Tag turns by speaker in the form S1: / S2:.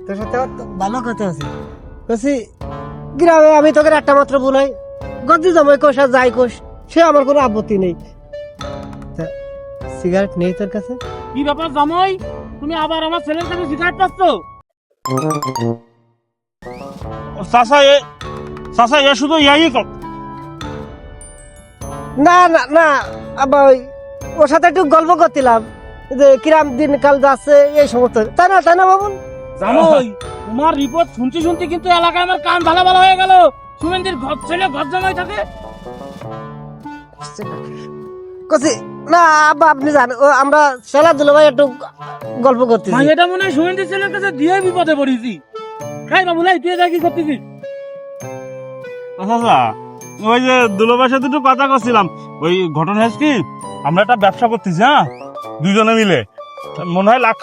S1: তোর সাথে ভালো কথা আছে বলছি গ্রামে আমি তোকে একটা মাত্র বলাই গদি জমাই কোষ আর যাই কোষ সে আমার কোনো আপত্তি নেই। সিগারেট নেই তোর কাছে?
S2: কি ব্যাপার জামাই, তুমি আবার আমার ছেলের কাছে সিগারেট পাচ্ছ? চাচা এ শুধু ইয়াই কর।
S1: না না না আবার ওর সাথে একটু গল্প করছিলাম যে কিরাম দিনকাল যাচ্ছে এই সমস্ত, তাই না বাবুল?
S2: জামাই তোমার রিপোর্ট শুনতে শুনতে কিন্তু এলাকায় আমার কান ভালো ভালো হয়ে গেল। সুমেন্দির ঘর ছেলে ঘর জামাই থাকে।
S1: কছি না আব্বা আপনি জানেন আমরা খেলাধুলো ভাই একটু গল্প করতেছি।
S2: এটা মনে হয় সুমেন্দির ছেলের কাছে দিয়ে বিপদে পড়েছি। খাই বাবু লাই তুই কি করতেছিস? আচ্ছা ওই যে দুলোবার সাথে একটু কথা করছিলাম, ওই ঘটনা হয়েছে কি আমরা একটা ব্যবসা করতেছি, হ্যাঁ দুজনে মিলে, মনে হয় লাখ